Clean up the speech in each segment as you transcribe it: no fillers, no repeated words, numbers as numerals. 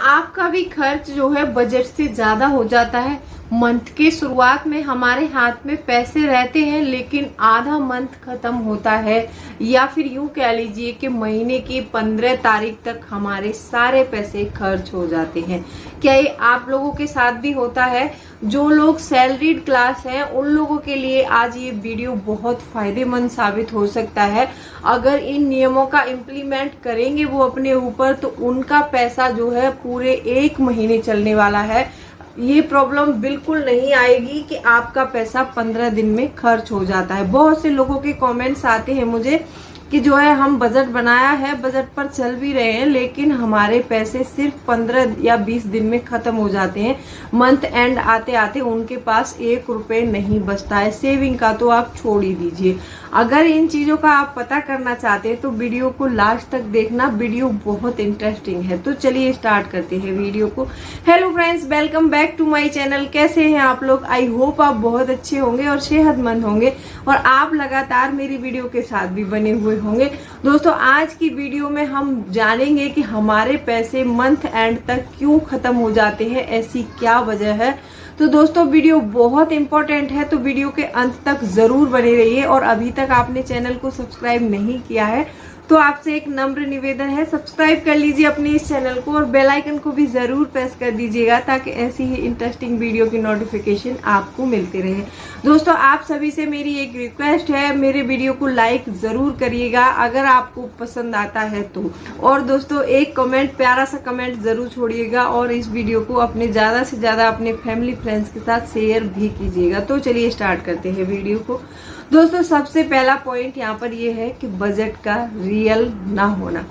आपका भी खर्च जो है बजट से ज्यादा हो जाता है। मंथ के शुरुआत में हमारे हाथ में पैसे रहते हैं लेकिन आधा मंथ खत्म होता है, या फिर यूं कह लीजिए कि महीने की 15 तारीख तक हमारे सारे पैसे खर्च हो जाते हैं। क्या ये आप लोगों के साथ भी होता है? जो लोग सैलरीड क्लास हैं उन लोगों के लिए आज ये वीडियो बहुत फायदेमंद साबित हो सकता है। अगर इन नियमों का इम्प्लीमेंट करेंगे वो अपने ऊपर, तो उनका पैसा जो है पूरे 1 महीने चलने वाला है। ये प्रॉब्लम बिल्कुल नहीं आएगी कि आपका पैसा 15 दिन में खर्च हो जाता है। बहुत से लोगों के कमेंट्स आते हैं मुझे कि जो है हम बजट बनाया है, बजट पर चल भी रहे हैं, लेकिन हमारे पैसे सिर्फ 15 या 20 दिन में खत्म हो जाते हैं। मंथ एंड आते आते उनके पास 1 रुपए नहीं बचता है। सेविंग का तो आप छोड़ ही दीजिए। अगर इन चीजों का आप पता करना चाहते हैं तो वीडियो को लास्ट तक देखना, वीडियो बहुत इंटरेस्टिंग है। तो चलिए स्टार्ट करते हैं वीडियो को। Hello friends, welcome back to my channel. कैसे हैं आप लोग? आई होप आप बहुत अच्छे होंगे और सेहतमंद होंगे और आप लगातार मेरी वीडियो के साथ भी बने हुए होंगे। दोस्तों, आज की वीडियो में हम जानेंगे कि हमारे पैसे मंथ एंड तक क्यों खत्म हो जाते हैं, ऐसी क्या वजह है। तो दोस्तों, वीडियो बहुत इंपॉर्टेंट है, तो वीडियो के अंत तक जरूर बने रहिए। और अभी तक आपने चैनल को सब्सक्राइब नहीं किया है तो आपसे एक नम्र निवेदन है, सब्सक्राइब कर लीजिए अपने इस चैनल को और बेल आइकन को भी जरूर प्रेस कर दीजिएगा ताकि ऐसी ही इंटरेस्टिंग वीडियो की नोटिफिकेशन आपको मिलती रहे। दोस्तों, आप सभी से मेरी एक रिक्वेस्ट है, मेरे वीडियो को लाइक जरूर करिएगा अगर आपको पसंद आता है तो। और दोस्तों, एक कमेंट, प्यारा सा कमेंट जरूर छोड़िएगा और इस वीडियो को अपने ज्यादा से ज्यादा अपने फैमिली फ्रेंड्स के साथ शेयर भी कीजिएगा। तो चलिए स्टार्ट करते हैं वीडियो को। दोस्तों, सबसे पहला पॉइंट यहाँ पर ये है कि बजट का रियल ना होना।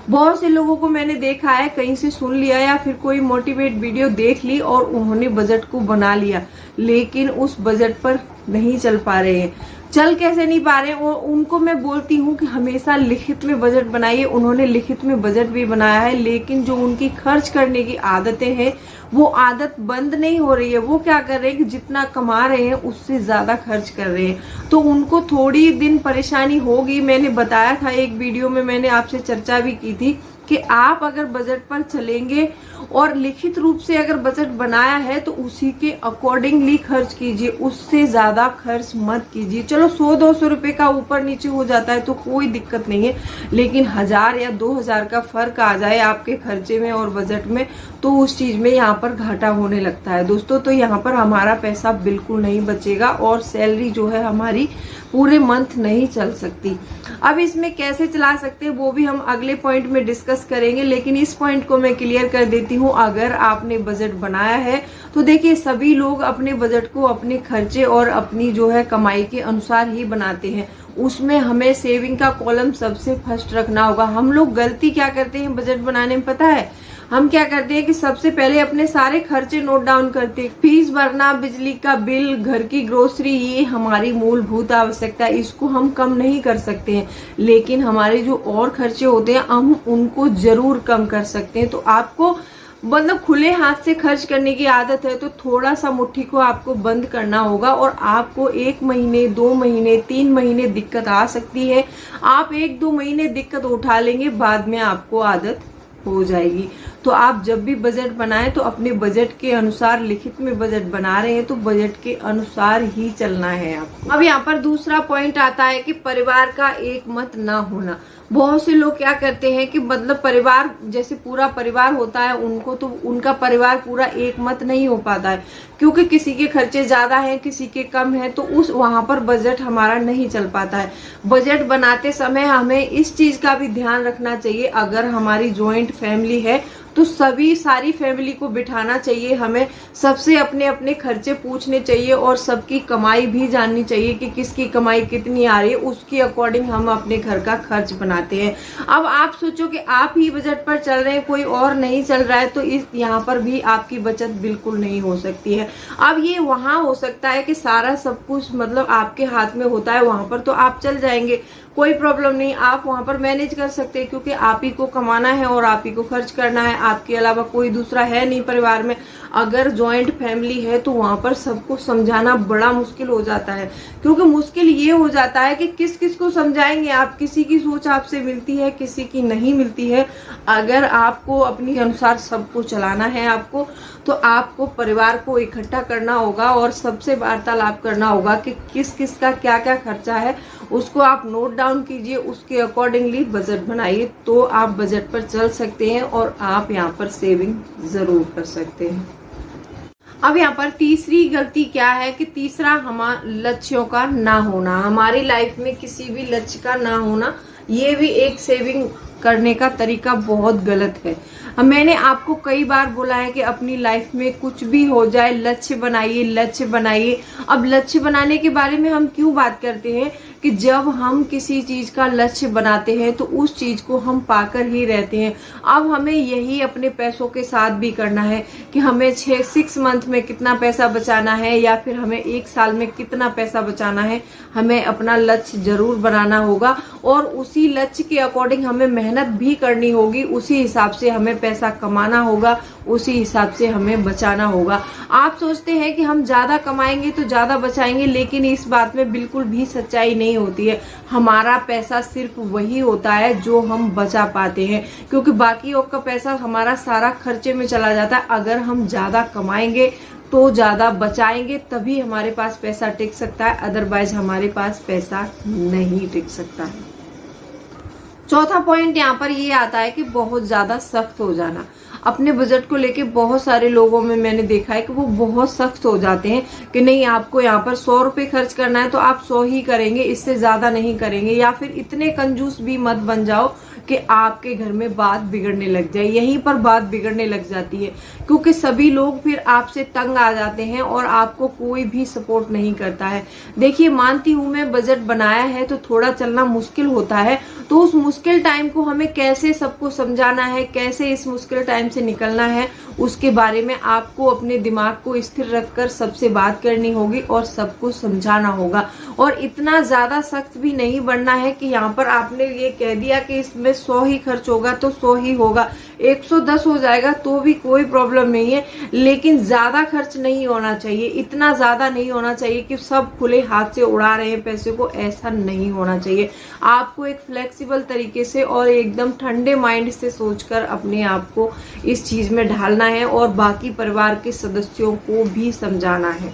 बहुत से लोगों को मैंने देखा है, कहीं से सुन लिया या फिर कोई मोटिवेट वीडियो देख ली और उन्होंने बजट को बना लिया, लेकिन उस बजट पर नहीं चल पा रहे हैं। चल कैसे नहीं पा रहे हैं? और उनको मैं बोलती हूँ कि हमेशा लिखित में बजट बनाइए। उन्होंने लिखित में बजट भी बनाया है, लेकिन जो उनकी खर्च करने की आदतें हैं वो आदत बंद नहीं हो रही है। वो क्या कर रहे हैं कि जितना कमा रहे हैं उससे ज्यादा खर्च कर रहे हैं, तो उनको थोड़ी दिन परेशानी होगी। मैंने बताया था एक वीडियो में, मैंने आपसे चर्चा भी की थी कि आप अगर बजट पर चलेंगे और लिखित रूप से अगर बजट बनाया है तो उसी के अकॉर्डिंगली खर्च कीजिए, उससे ज्यादा खर्च मत कीजिए। चलो 100-200 रुपए का ऊपर नीचे हो जाता है तो कोई दिक्कत नहीं है, लेकिन 1000 या 2000 का फर्क आ जाए आपके खर्चे में और बजट में तो उस चीज में यहाँ पर घाटा होने लगता है दोस्तों। तो यहाँ पर हमारा पैसा बिल्कुल नहीं बचेगा और सैलरी जो है हमारी पूरे मंथ नहीं चल सकती। अब इसमें कैसे चला सकते हैं वो भी हम अगले पॉइंट में डिस्कस करेंगे, लेकिन इस पॉइंट को मैं क्लियर कर देती हूँ। अगर आपने बजट बनाया है तो देखिए, सभी लोग अपने बजट को अपने खर्चे और अपनी जो है कमाई के अनुसार ही बनाते हैं। उसमें हमें सेविंग का कॉलम सबसे फर्स्ट रखना होगा। हम लोग गलती क्या करते हैं बजट बनाने में, पता है? हम क्या करते हैं कि सबसे पहले अपने सारे खर्चे नोट डाउन करते हैं। फीस भरना, बिजली का बिल, घर की ग्रोसरी, ये हमारी मूलभूत आवश्यकता है, इसको हम कम नहीं कर सकते हैं, लेकिन हमारे जो और खर्चे होते हैं हम उनको जरूर कम कर सकते हैं। तो आपको मतलब खुले हाथ से खर्च करने की आदत है तो थोड़ा सा मुट्ठी को आपको बंद करना होगा और आपको 1 महीने, 2 महीने, 3 महीने दिक्कत आ सकती है। आप 1-2 महीने दिक्कत उठा लेंगे, बाद में आपको आदत हो जाएगी। तो आप जब भी बजट बनाएं तो अपने बजट के अनुसार, लिखित में बजट बना रहे हैं तो बजट के अनुसार ही चलना है आपको। अब यहाँ पर दूसरा पॉइंट आता है कि परिवार का एक मत ना होना। बहुत से लोग क्या करते हैं कि मतलब परिवार, जैसे पूरा परिवार होता है उनको, तो उनका परिवार पूरा एक मत नहीं हो पाता है, क्योंकि किसी के खर्चे ज्यादा हैं, किसी के कम हैं, तो उस वहां पर बजट हमारा नहीं चल पाता है। बजट बनाते समय हमें इस चीज का भी ध्यान रखना चाहिए, अगर हमारी ज्वाइंट फैमिली है तो सारी फैमिली को बिठाना चाहिए। हमें सबसे अपने अपने खर्चे पूछने चाहिए और सबकी कमाई भी जाननी चाहिए कि किसकी कमाई कितनी आ रही है, उसके अकॉर्डिंग हम अपने घर का खर्च बनाते हैं। अब आप सोचो कि आप ही बजट पर चल रहे हैं, कोई और नहीं चल रहा है, तो इस यहाँ पर भी आपकी बचत बिल्कुल नहीं हो सकती है। अब ये वहां हो सकता है कि सारा सब कुछ मतलब आपके हाथ में होता है, वहां पर तो आप चल जाएंगे। कोई प्रॉब्लम नहीं, आप वहां पर मैनेज कर सकते हैं, क्योंकि आप ही को कमाना है और आप ही को खर्च करना है, आपके अलावा कोई दूसरा है नहीं परिवार में। अगर जॉइंट फैमिली है तो वहां पर सबको समझाना बड़ा मुश्किल हो जाता है, क्योंकि मुश्किल ये हो जाता है कि किस किस को समझाएंगे आप। किसी की सोच आपसे मिलती है, किसी की नहीं मिलती है। अगर आपको अपने अनुसार सबको चलाना है आपको, तो आपको परिवार को इकट्ठा करना होगा और सबसे वार्तालाप करना होगा कि किस किस का क्या क्या खर्चा है, उसको आप नोट डाउन कीजिए, उसके अकॉर्डिंगली बजट बनाइए, तो आप बजट पर चल सकते हैं और आप यहाँ पर सेविंग जरूर कर सकते हैं। अब यहाँ पर तीसरी गलती क्या है कि तीसरा हमारे लक्ष्यों का ना होना, हमारी लाइफ में किसी भी लक्ष्य का ना होना, ये भी एक सेविंग करने का तरीका बहुत गलत है। मैंने आपको कई बार बोला है कि अपनी लाइफ में कुछ भी हो जाए लक्ष्य बनाइए, लक्ष्य बनाइए। अब लक्ष्य बनाने के बारे में हम क्यों बात करते हैं कि जब हम किसी चीज का लक्ष्य बनाते हैं तो उस चीज को हम पाकर ही रहते हैं। अब हमें यही अपने पैसों के साथ भी करना है कि हमें 6 मंथ में कितना पैसा बचाना है या फिर हमें 1 साल में कितना पैसा बचाना है। हमें अपना लक्ष्य जरूर बनाना होगा और उसी लक्ष्य के अकॉर्डिंग हमें मेहनत भी करनी होगी, उसी हिसाब से हमें पैसा कमाना होगा, उसी हिसाब से हमें बचाना होगा। आप सोचते हैं कि हम ज्यादा कमाएंगे तो ज्यादा बचाएंगे, लेकिन इस बात में बिल्कुल भी सच्चाई नहीं होती है। हमारा पैसा सिर्फ वही होता है जो हम बचा पाते हैं, क्योंकि बाकी का पैसा हमारा सारा खर्चे में चला जाता है। अगर हम ज्यादा कमाएंगे तो ज्यादा बचाएंगे तभी हमारे पास पैसा टिक सकता है, अदरवाइज हमारे पास पैसा नहीं टिक सकता है। चौथा पॉइंट यहाँ पर ये आता है कि बहुत ज्यादा सख्त हो जाना। अपने बजट को लेके बहुत सारे लोगों में मैंने देखा है कि वो बहुत सख्त हो जाते हैं कि नहीं, आपको यहाँ पर 100 रुपए खर्च करना है तो आप 100 ही करेंगे, इससे ज्यादा नहीं करेंगे। या फिर इतने कंजूस भी मत बन जाओ कि आपके घर में बात बिगड़ने लग जाए। यहीं पर बात बिगड़ने लग जाती है, क्योंकि सभी लोग फिर आपसे तंग आ जाते हैं और आपको कोई भी सपोर्ट नहीं करता है। देखिए, मानती हूं मैं, बजट बनाया है तो थोड़ा चलना मुश्किल होता है, तो उस मुश्किल टाइम को हमें कैसे सबको समझाना है, कैसे इस मुश्किल टाइम से निकलना है, उसके बारे में आपको अपने दिमाग को स्थिर रखकर सबसे बात करनी होगी और सबको समझाना होगा। और इतना ज्यादा सख्त भी नहीं बनना है कि यहाँ पर आपने ये कह दिया कि इसमें 100 ही खर्च होगा तो 100 ही होगा, 110 हो जाएगा तो भी कोई प्रॉब्लम नहीं है, लेकिन ज्यादा खर्च नहीं होना चाहिए। इतना ज्यादा नहीं होना चाहिए कि सब खुले हाथ से उड़ा रहे हैं पैसे को, ऐसा नहीं होना चाहिए। आपको एक फ्लेक्सिबल तरीके से और एकदम ठंडे माइंड से सोचकर अपने आप को इस चीज में ढालना है और बाकी परिवार के सदस्यों को भी समझाना है।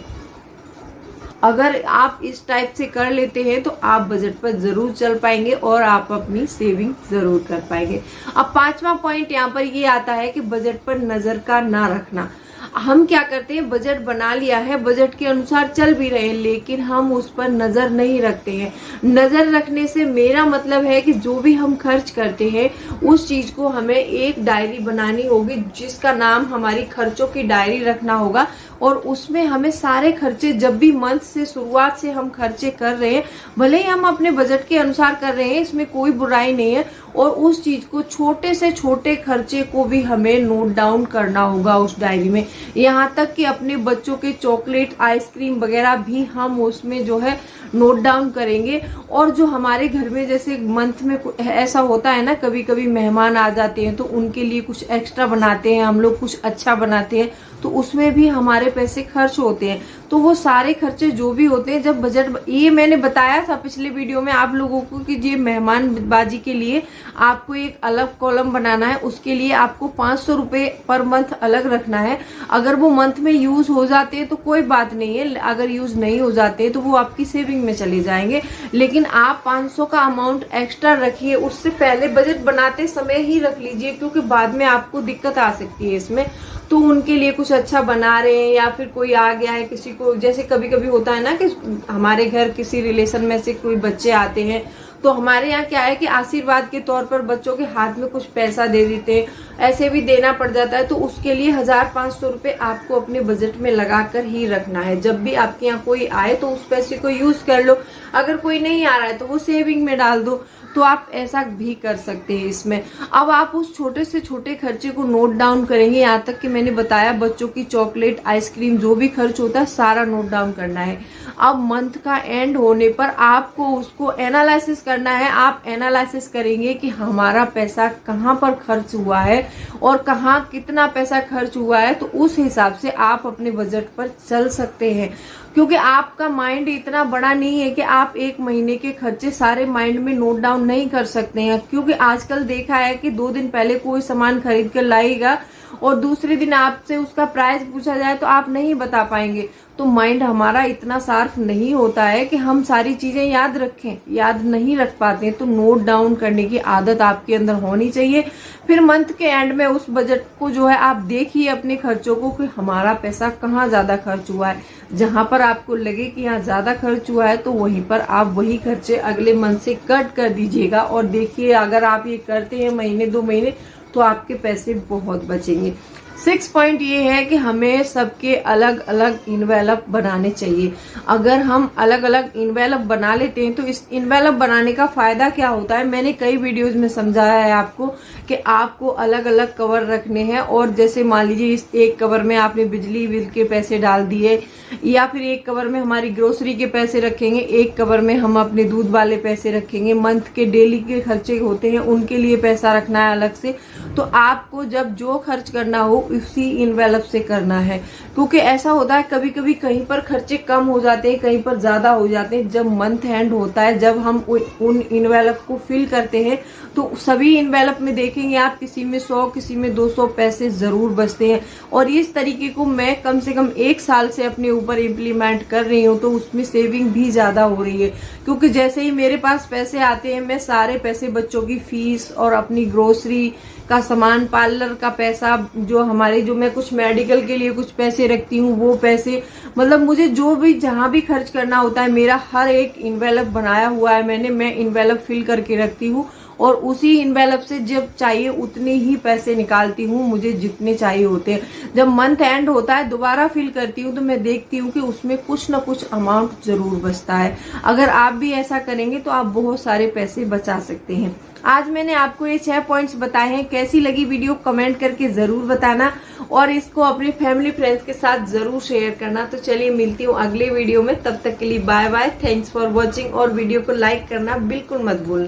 अगर आप इस टाइप से कर लेते हैं तो आप बजट पर जरूर चल पाएंगे और आप अपनी सेविंग जरूर कर पाएंगे। अब पांचवा पॉइंट यहाँ पर ये आता है कि बजट पर नजर का ना रखना। हम क्या करते हैं, बजट बना लिया है, बजट के अनुसार चल भी रहे हैं, लेकिन हम उस पर नजर नहीं रखते हैं। नजर रखने से मेरा मतलब है कि जो भी हम खर्च करते हैं उस चीज को हमें एक डायरी बनानी होगी, जिसका नाम हमारी खर्चों की डायरी रखना होगा। और उसमें हमें सारे खर्चे, जब भी मंथ से शुरुआत से हम खर्चे कर रहे हैं, भले ही हम अपने बजट के अनुसार कर रहे हैं, इसमें कोई बुराई नहीं है, और उस चीज को, छोटे से छोटे खर्चे को भी हमें नोट डाउन करना होगा उस डायरी में। यहाँ तक कि अपने बच्चों के चॉकलेट, आइसक्रीम वगैरह भी हम उसमें जो है नोट डाउन करेंगे। और जो हमारे घर में जैसे मंथ में ऐसा होता है ना, कभी कभी मेहमान आ जाते हैं तो उनके लिए कुछ एक्स्ट्रा बनाते हैं हम लोग, कुछ अच्छा बनाते हैं, तो उसमें भी हमारे पैसे खर्च होते हैं। तो वो सारे खर्चे जो भी होते हैं, जब बजट, ये मैंने बताया था पिछले वीडियो में आप लोगों को कि ये मेहमानबाजी के लिए आपको एक अलग कॉलम बनाना है, उसके लिए आपको 500 रुपए पर मंथ अलग रखना है। अगर वो मंथ में यूज हो जाते हैं तो कोई बात नहीं है, अगर यूज नहीं हो जाते तो वो आपकी सेविंग में चले जाएंगे, लेकिन आप 500 का अमाउंट एक्स्ट्रा रखिए। उससे पहले बजट बनाते समय ही रख लीजिए, क्योंकि बाद में आपको दिक्कत आ सकती है इसमें। तो उनके लिए कुछ अच्छा बना रहे हैं या फिर कोई आ गया है किसी को, जैसे कभी कभी होता है ना कि हमारे घर किसी रिलेशन में से कोई बच्चे आते हैं, तो हमारे यहाँ क्या है कि आशीर्वाद के तौर पर बच्चों के हाथ में कुछ पैसा दे देते हैं, ऐसे भी देना पड़ जाता है। तो उसके लिए 1500 रुपए आपको अपने बजट में लगाकर ही रखना है। जब भी आपके यहाँ कोई आए तो उस पैसे को यूज कर लो, अगर कोई नहीं आ रहा है तो वो सेविंग में डाल दो। तो आप ऐसा भी कर सकते हैं इसमें। अब आप उस छोटे से छोटे खर्चे को नोट डाउन करेंगे, यहाँ तक कि मैंने बताया बच्चों की चॉकलेट, आइसक्रीम, जो भी खर्च होता है सारा नोट डाउन करना है। अब मंथ का एंड होने पर आपको उसको एनालिसिस करना है। आप एनालिसिस करेंगे कि हमारा पैसा कहाँ पर खर्च हुआ है और कहाँ कितना पैसा खर्च हुआ है, तो उस हिसाब से आप अपने बजट पर चल सकते हैं। क्योंकि आपका माइंड इतना बड़ा नहीं है कि आप एक महीने के खर्चे सारे माइंड में नोट डाउन नहीं कर सकते हैं। क्योंकि आजकल देखा है कि 2 दिन पहले कोई सामान खरीद कर लाएगा और दूसरे दिन आपसे उसका प्राइस पूछा जाए तो आप नहीं बता पाएंगे। तो माइंड हमारा इतना शार्प नहीं होता है कि हम सारी चीजें याद रखें, याद नहीं रख पाते। तो नोट डाउन करने की आदत आपके अंदर होनी चाहिए। फिर मंथ के एंड में उस बजट को जो है आप देखिए अपने खर्चों को कि हमारा पैसा कहाँ ज्यादा खर्च हुआ है। जहां पर आपको लगे कि यहाँ ज्यादा खर्च हुआ है तो वहीं पर आप वही खर्चे अगले मंथ से कट कर दीजिएगा। और देखिए अगर आप ये करते हैं महीने 2 महीने तो आपके पैसे बहुत बचेंगे। 6 पॉइंट ये है कि हमें सबके अलग अलग इन्वेलप बनाने चाहिए। अगर हम अलग अलग इन्वेलप बना लेते हैं तो इस इन्वेलप बनाने का फायदा क्या होता है, मैंने कई वीडियोज में समझाया है आपको कि आपको अलग अलग कवर रखने हैं। और जैसे मान लीजिए इस एक कवर में आपने बिजली बिल के पैसे डाल दिए, या फिर एक कवर में हमारी ग्रोसरी के पैसे रखेंगे, एक कवर में हम अपने दूध वाले पैसे रखेंगे, मंथ के डेली के खर्चे होते हैं उनके लिए पैसा रखना है अलग से। तो आपको जब जो खर्च करना हो उसी इन्वेलप से करना है। क्योंकि ऐसा होता है कभी कभी कहीं पर खर्चे कम हो जाते हैं, कहीं पर ज्यादा हो जाते हैं। जब मंथ एंड होता है, जब हम उन इन्वेलप को फिल करते हैं तो सभी इन्वेलप में देखेंगे आप किसी में 100 किसी में 200 पैसे जरूर बचते हैं। और इस तरीके को मैं कम से कम 1 साल से अपने ऊपर इम्प्लीमेंट कर रही हूँ, तो उसमें सेविंग भी ज्यादा हो रही है। क्योंकि जैसे ही मेरे पास पैसे आते हैं मैं सारे पैसे बच्चों की फीस और अपनी ग्रोसरी का सामान, पार्लर का पैसा, जो मैं कुछ मेडिकल के लिए कुछ पैसे रखती हूँ वो पैसे, मतलब मुझे जो भी जहां भी खर्च करना होता है मेरा हर एक इन्वेलप बनाया हुआ है मैं इन्वेलप फिल करके रखती हूँ। और उसी इन्वेलप से जब चाहिए उतने ही पैसे निकालती हूँ, मुझे जितने चाहिए होते हैं। जब मंथ एंड होता है दोबारा फिल करती हूँ तो मैं देखती हूँ कि उसमें कुछ ना कुछ अमाउंट जरूर बचता है। अगर आप भी ऐसा करेंगे तो आप बहुत सारे पैसे बचा सकते हैं। आज मैंने आपको ये 6 पॉइंट्स बताए हैं। कैसी लगी वीडियो कमेंट करके जरूर बताना और इसको अपने फैमिली फ्रेंड्स के साथ जरूर शेयर करना। तो चलिए मिलती हूँ अगले वीडियो में, तब तक के लिए bye bye, thanks for watching. और वीडियो को लाइक करना बिल्कुल मत भूलना।